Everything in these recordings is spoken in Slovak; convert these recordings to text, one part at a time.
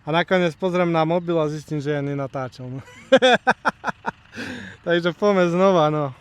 A nakoniec pozriem na mobil a zistím, že ja nenatáčam. Takže poďme znova, no.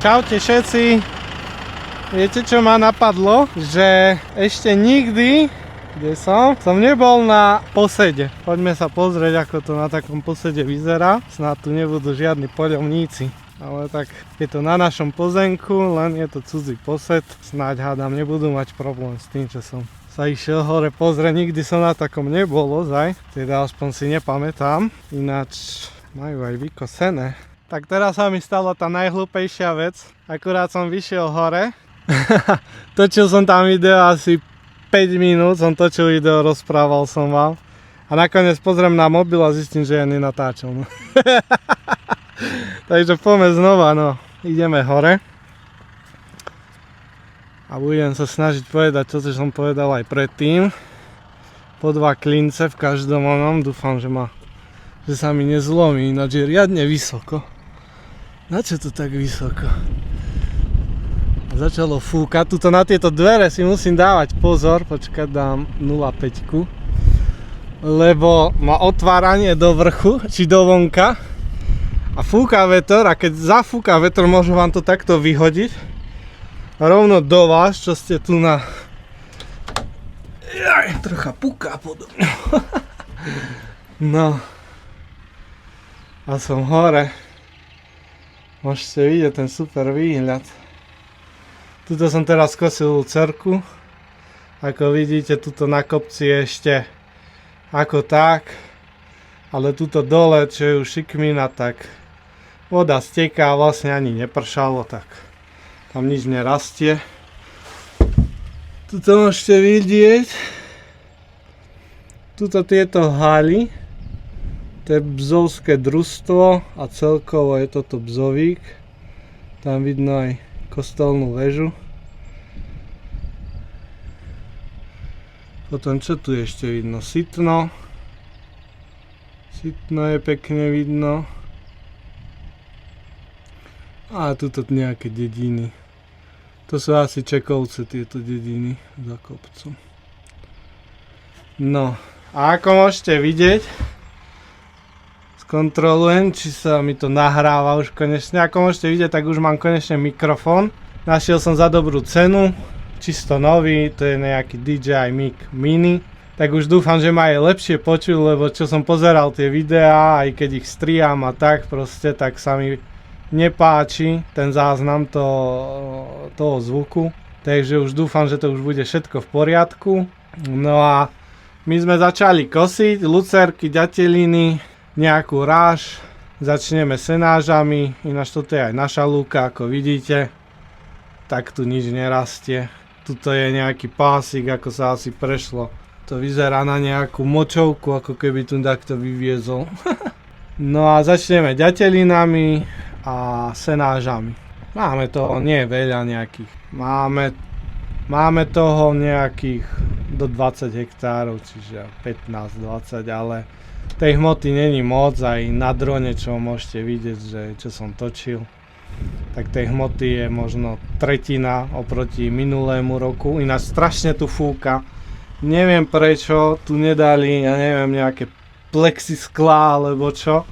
Čaute všetci. Viete, čo ma napadlo? Že ešte nikdy, kde som nebol na posede. Poďme sa pozrieť, ako to na takom posede vyzerá. Snad tu nebudú žiadni poľovníci. Ale tak je to na našom pozemku, len je to cudzí posed. Snáď hádam, nebudú mať problém s tým, že som sa išiel hore pozrieť. Nikdy som na takom nebol, ozaj. Teda aspoň si nepamätám. Ináč majú aj vykosené. Tak teraz sa mi stala tá najhlúpejšia vec. Akurát som vyšiel hore. Točil som tam video asi 5 minút, som točil video, rozprával som vám. A nakoniec pozriem na mobil a zistím, že ja nenatáčam. Takže poďme znova, no. Ideme hore. A budem sa snažiť povedať to, čo som povedal aj predtým. Po 2 klince v každom onom. Dúfam, že sa mi nezlomí, ináč je riadne vysoko. Na čo to tak vysoko? Začalo fúkať. Tuto na tieto dvere si musím dávať pozor. Počkať, dám 0,5. Lebo má otváranie do vrchu, či do vonka. A fúka vetor, a keď zafúka vetor, môže vám to takto vyhodiť. Rovno do vás, čo ste tu na... Trocha puká podo mňou. No. A som hore. Môžete vidieť ten super výhľad. Tuto som teraz skosil cerku. Ako vidíte, tuto na kopci je ešte ako tak. Ale tuto dole, čo je už šikmina, tak voda steká, vlastne ani nepršalo, tak tam nič nerastie. Tuto môžete vidieť. Tuto tieto haly. To je bzovské družstvo a celkovo je toto Bzovík. Tam vidno aj kostolnú väžu. Potom čo tu ešte vidno? Sitno. Sitno je pekne vidno. A tuto nejaké dediny. To sú asi Čekovce, tieto dediny za kopcom. No, a ako môžete vidieť, skontrolujem, či sa mi to nahráva už konečne. Ako môžete vidieť, tak už mám konečne mikrofón. Našiel som za dobrú cenu, čisto nový, to je nejaký DJI Mic Mini. Tak už dúfam, že ma aj lepšie počuť, lebo čo som pozeral tie videá, aj keď ich striham a tak proste, tak sa mi nepáči ten záznam toho zvuku. Takže už dúfam, že to už bude všetko v poriadku. No a my sme začali kosiť lucerky, ďateliny, nejakú ráž. Začneme senážami, ináč toto je aj naša lúka, ako vidíte. Tak tu nič nerastie. Tuto je nejaký pásik, ako sa asi prešlo. To vyzerá na nejakú močovku, ako keby tu takto vyviezol. No a začneme ďatelinami a senážami. Máme toho nie veľa nejakých. Máme toho nejakých do 20 hektárov, čiže 15-20, ale tej hmoty není moc, aj na drone, čo môžete vidieť, že čo som točil. Tak tej hmoty je možno tretina oproti minulému roku. Ináč strašne tu fúka. Neviem prečo tu nedali, ja neviem, nejaké plexisklá alebo čo.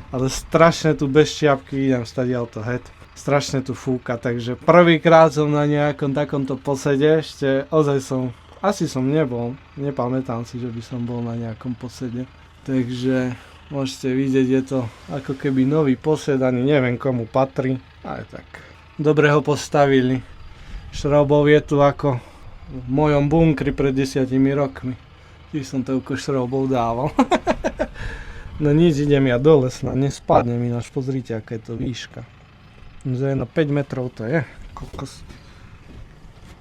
Ale strašne tu bez čiapky, idem stadiaľ to head. Strašne tu fúka, takže prvýkrát som na nejakom takomto posede, ešte ozaj asi som nebol, nepamätám si, že by som bol na nejakom posede. Takže môžete vidieť, je to ako keby nový posed, ani neviem komu patrí, ale tak dobre ho postavili. Šroubov je tu ako v mojom bunkri pred 10 rokmi. Tiež som toľko šroubov dával. No nič, idem ja dole, snad nespadnem, ináč pozrite, aká je to výška. Na 5 metrov to je, kokos.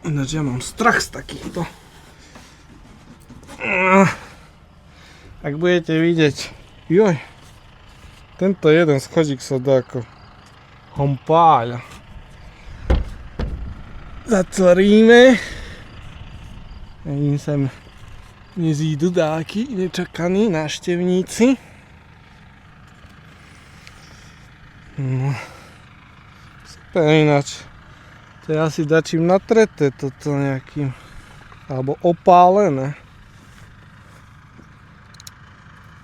Ináč ja mám strach z takýchto. Ak budete vidieť, joj, tento jeden schodík sa dá ako hompáľa. Zatvoríme. A im sem nezídu dáky nečakaní návštevníci. No, super ináč. To je asi dačím natreté toto nejakým, alebo opálené.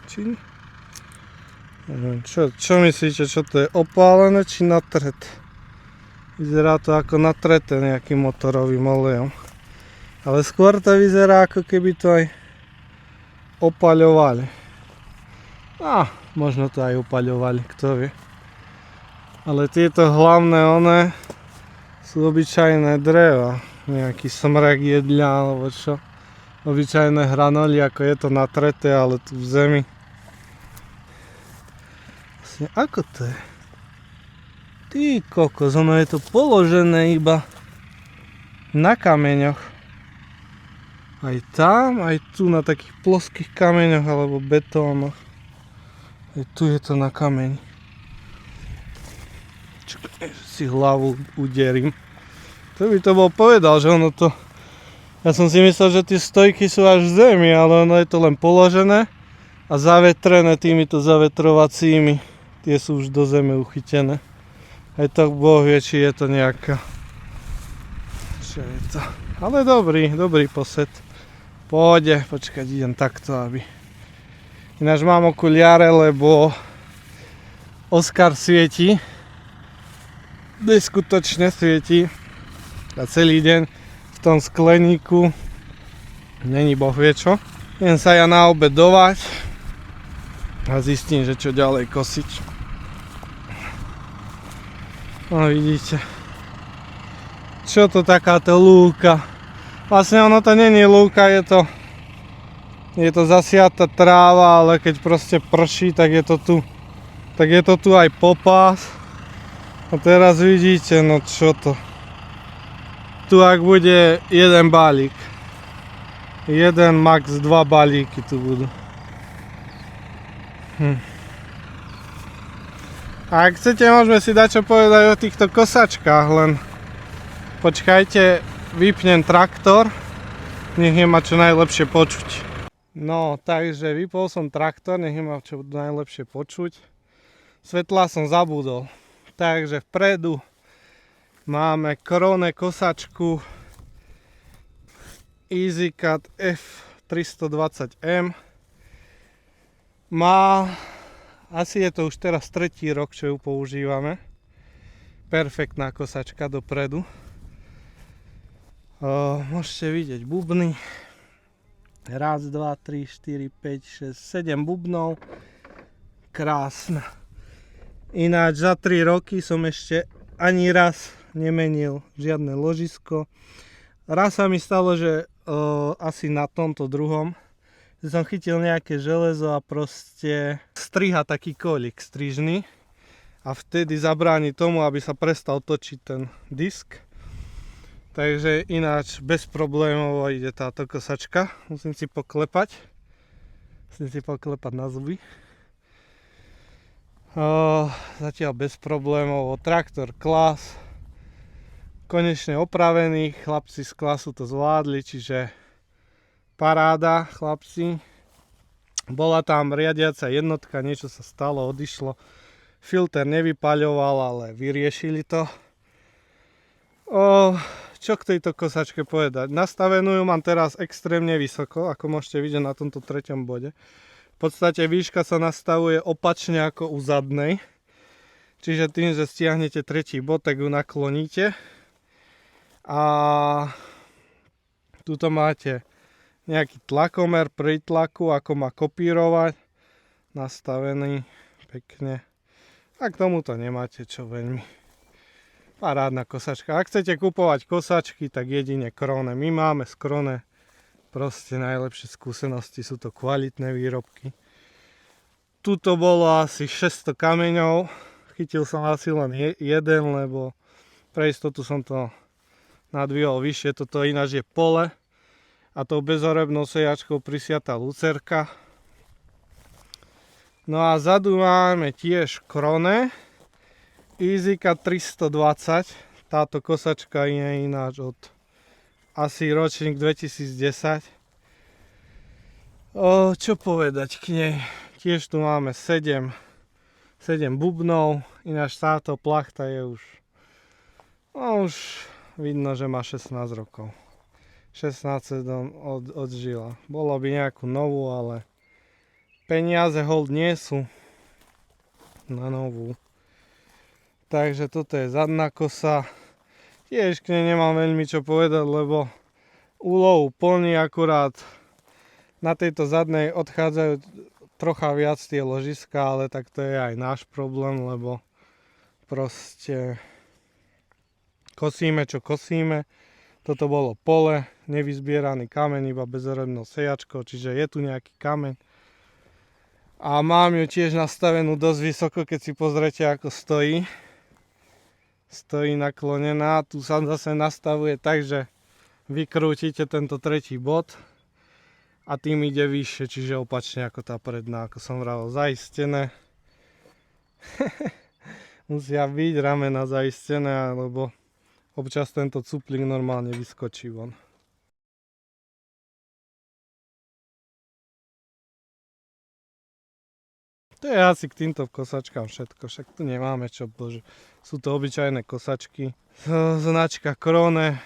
Či? Neviem, čo myslíte, čo to je? Opálené či natreté? Vyzerá to ako natreté nejakým motorovým olejom. Ale skôr to vyzerá ako keby to aj opaľovali. Možno to aj opaľovali, kto vie. Ale tieto hlavné sú obyčajné dreva. Nejaký smrek jedľa alebo čo. Obyčajné hranoly, ako je to natreté, ale tu v zemi. Vlastne ako to je? Ty kokos, ono je to položené iba na kameňoch. Aj tam, aj tu na takých ploských kameňoch alebo betónoch. Aj tu je to na kameni. Čakaj, že si hlavu uderím. To by to bol povedal, že ono to... Ja som si myslel, že tie stojky sú až v zemi, ale ono je to len položené a zavetrené týmito zavetrovacími. Tie sú už do zeme uchytené. Aj tak Boh vie, či je to nejaká... Čo je to? Ale dobrý posed. Pôjde, počkať, idem takto, aby... Ináč mám okuliare, lebo Oskar svieti. Neskutočne svieti. A celý deň v tom skleníku není Boh vie čo. Idem sa ja naobedovať a zistím, že čo ďalej kosiť. No vidíte. Čo to takáto lúka? Vlastne ono to není lúka, je to zasiata tráva, ale keď proste prší, tak je to tu. Tak je to tu aj popás. A teraz vidíte, no čo to. Tu ak bude jeden balík. Jeden, max 2 balíky tu budú. A ak chcete, môžeme si dať čo povedať o týchto kosačkách, len počkajte, vypnem traktor, nech je ma čo najlepšie počuť. No, takže vypol som traktor, nech je ma čo najlepšie počuť. Svetlá som zabudol, takže vpredu máme Krone kosačku EasyCut F320M. Má, asi je to už teraz 3. rok, čo ju používame. Perfektná kosačka dopredu. Môžete vidieť bubny. Raz, 2, 3, 4, 5, 6, 7 bubnov. Krásna. Ináč za 3 roky som ešte ani raz nemenil žiadne ložisko. Raz sa mi stalo, že asi na tomto druhom som chytil nejaké železo a proste striha taký kolik strižný a vtedy zabráni tomu, aby sa prestal točiť ten disk. Takže ináč bez problémov ide táto kosačka. Musím si poklepať na zuby. Zatiaľ bez problémov. Traktor Klas konečne opravený, chlapci z Klasu to zvládli, čiže paráda, chlapci. Bola tam riadiaca jednotka, niečo sa stalo, odišlo. Filter nevypaľoval, ale vyriešili to. Čo k tejto kosačke povedať? Nastavenú ju mám teraz extrémne vysoko, ako môžete vidieť na tomto 3. bode. V podstate výška sa nastavuje opačne ako u zadnej. Čiže tým, že stiahnete 3. bod, tak ju nakloníte. A tuto máte nejaký tlakomer pri tlaku, ako má kopírovať, nastavený pekne. A k tomuto nemáte čo veľmi. Parádna kosačka. Ak chcete kupovať kosačky, tak jedine Krone. My máme z Krone proste najlepšie skúsenosti, sú to kvalitné výrobky. Tuto bolo asi 600 kameňov, chytil som asi len jeden, lebo pre istotu som to nadvihol vyššie. Toto ináč je pole a tou bezorebnou sejačkou prisiatá lucerka. No a zadu máme tiež Krone EasyCut 320. Táto kosačka je ináč od asi ročník 2010. Čo povedať k nej? Tiež tu máme 7 bubnov. Ináč táto plachta je už vidno, že má 16 rokov. 16 odžila. Bolo by nejakú novú, ale peniaze hold nie sú na novú. Takže toto je zadná kosa. Tiež k nej nemám veľmi čo povedať, lebo úlohu plní, akurát na tejto zadnej odchádzajú trocha viac tie ložiska, ale tak to je aj náš problém, lebo proste kosíme čo kosíme. Toto bolo pole, nevyzbieraný kameň, iba bezorebnou sejačkou, čiže je tu nejaký kameň. A mám ju tiež nastavenú dosť vysoko, keď si pozrete, ako stojí. Stojí naklonená. Tu sa zase nastavuje tak, že vykrútite tento 3. bod a tým ide vyššie, čiže opačne ako tá predná, ako som vravel, zaistené. Musia byť ramena zaistené, lebo občas tento cuplik normálne vyskočí von. To je asi k týmto kosačkám všetko, však tu nemáme čo, bože. Sú to obyčajné kosačky. Značka Krone.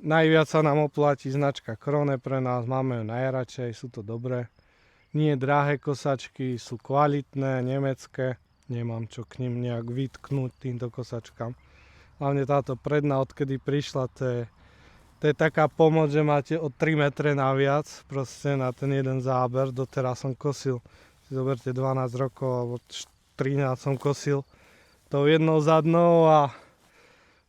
Najviac sa nám oplatí značka Krone pre nás, máme ju najradšej, sú to dobré. Nie drahé kosačky, sú kvalitné, nemecké. Nemám čo k nim nejak vytknúť týmto kosačkám. Hlavne táto predná, odkedy prišla, to je taká pomoc, že máte o 3 metre naviac, proste na ten jeden záber. Doteraz som kosil, si zoberte 12 rokov, alebo 13 som kosil tou jednou zadnou a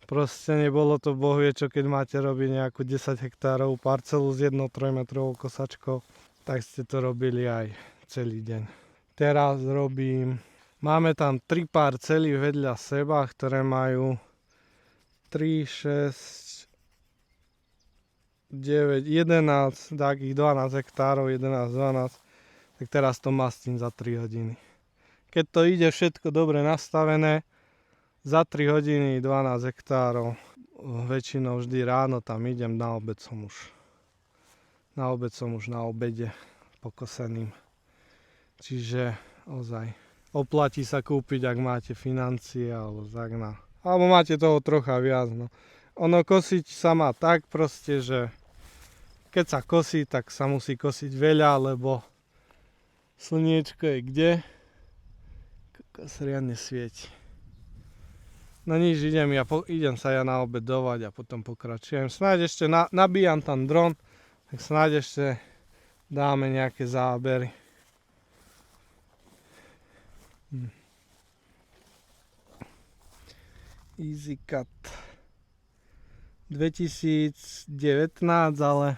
proste nebolo to boh vie čo, keď máte robiť nejakú 10 hektárov parcelu s jednou 3-metrovou kosačkou, tak ste to robili aj celý deň. Teraz máme tam 3 parcely vedľa seba, ktoré majú 3, 6, 9, 11, takých 12 hektárov, 11, 12, tak teraz to mastím za 3 hodiny. keď to ide všetko dobre nastavené, za 3 hodiny 12 hektárov. Väčšinou vždy ráno tam idem, na obed som už na obede pokoseným. Čiže ozaj oplatí sa kúpiť, ak máte financie alebo tak na. Alebo máte toho trocha viac. No. Ono kosiť sa má tak proste, že keď sa kosí, tak sa musí kosiť veľa, lebo slniečko je kde? Kokos riadne svieti. No nič, idem sa ja naobedovať a potom pokračujem. Snáď ešte nabíjam tam dron, tak snáď ešte dáme nejaké zábery. Easy Cut 2019, ale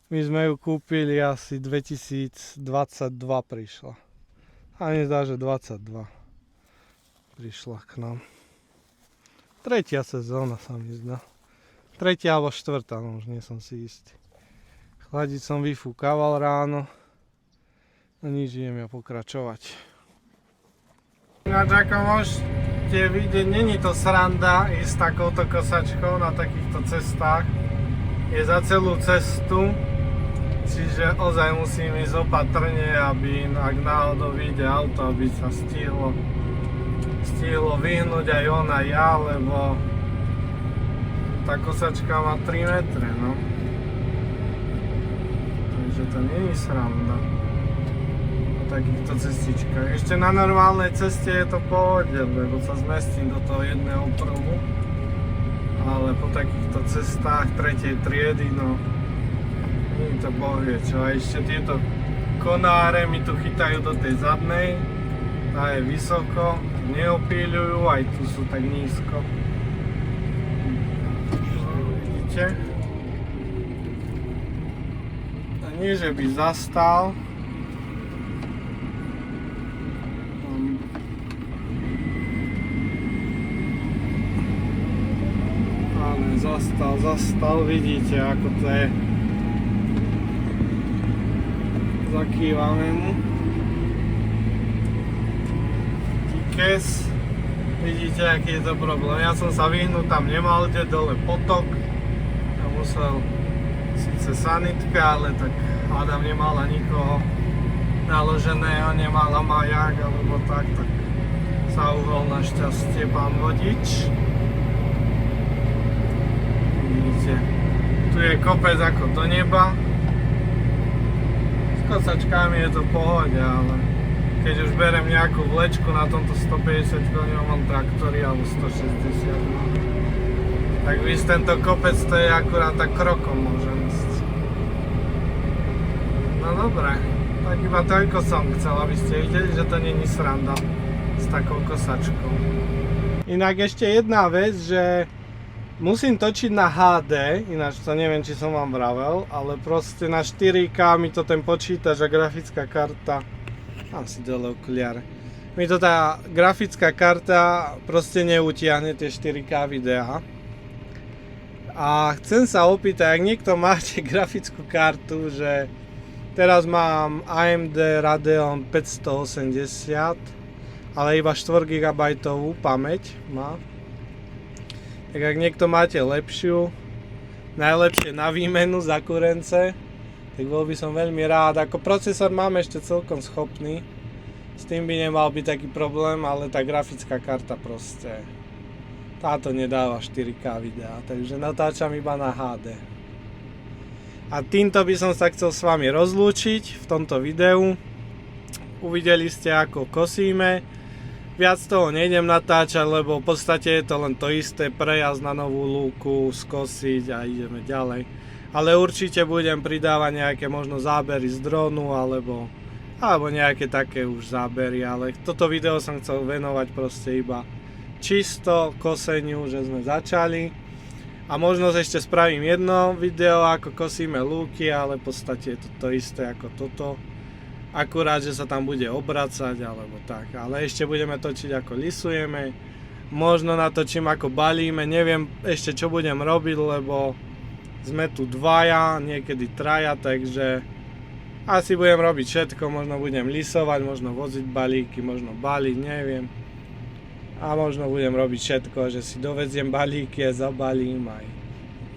my sme ju kúpili asi 2022 prišla. Ani zdá, že 22 prišla k nám. Tretia sezóna sa mi zdá. Tretia alebo štvrtá, no už nie som si istý. Chladiť som vyfúkaval ráno. No nič, idem ja pokračovať. Ináč ako môžete vidieť, není to sranda ísť s takouto kosačkou na takýchto cestách. Je za celú cestu. Čiže ozaj musím ísť opatrne, aby ak náhodou vyjde auto, aby sa stihlo vyhnúť aj on aj ja, lebo tá kosačka má 3 metre, no. Takže to nie je sranda po takýchto cestičkách. Ešte na normálnej ceste je to pohode, lebo sa zmestím do toho jedného pruhu, ale po takýchto cestách 3. triedy, no nie je to bohvie čo. A ešte tieto konáre mi tu chytajú do tej zadnej, tá je vysoko, neopíľujú, aj tu sú tak nízko. Vidíte? A nie, že by zastal. Ale zastal, vidíte, ako to je. Zakývame mu. Tikes. Vidíte, aký je to problém. Ja som sa vyhnúť tam nemal, kde dole potok. Ja musel síce sanitka, ale tak hádam nemala nikoho naloženého, nemala majak alebo tak sa uhol našťastie pán vodič. Vidíte, tu je kopec ako do neba. S kosačkami je to v pohode, ale keď už berem nejakú vlečku na tomto 150 koňovom traktori alebo 160, tak víš, tento kopec to je akurát tak krokom môžem ísť. No dobré, tak iba toľko som chcel, aby ste videli, že to není sranda s takou kosačkou. Inak ešte jedna vec, že musím točiť na HD, ináč to neviem, či som vám vravel, ale proste na 4K mi to ten počítač a grafická karta, mám si dole okuliare, mi to tá grafická karta proste neutiahne tie 4K videá. A chcem sa opýtať, ak niekto máte grafickú kartu, že teraz mám AMD Radeon 580, ale iba 4 GB pamäť má. Tak ak niekto máte lepšiu, najlepšie na výmenu za kurence, tak bol by som veľmi rád. Ako procesor mám ešte celkom schopný, s tým by nemal byť taký problém, ale tá grafická karta proste, táto nedáva 4K videá, takže natáčam iba na HD. A týmto by som sa chcel s vami rozlúčiť v tomto videu. Uvideli ste, ako kosíme. Viac toho nejdem natáčať, lebo v podstate je to len to isté, prejazd na novú lúku, skosiť a ideme ďalej. Ale určite budem pridávať nejaké možno zábery z dronu alebo nejaké také už zábery, ale toto video som chcel venovať proste iba čisto koseniu, že sme začali. A možno ešte spravím jedno video, ako kosíme lúky, ale v podstate je to to isté ako toto. Akurát, že sa tam bude obracať alebo tak. Ale ešte budeme točiť, ako lisujeme. Možno natočím, ako balíme. Neviem ešte, čo budem robiť, lebo sme tu dvaja, niekedy traja, takže Asi budem robiť všetko, možno budem lisovať, možno voziť balíky, možno baliť, neviem. A možno budem robiť všetko, že si doveziem balíky a zabalím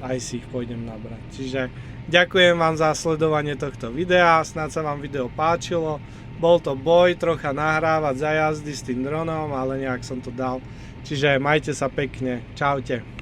aj si ich pôjdem nabrať. Čiže ďakujem vám za sledovanie tohto videa, snad sa vám video páčilo. Bol to boj trocha nahrávať za jazdy s tým dronom, ale nejak som to dal. Čiže majte sa pekne, čaute.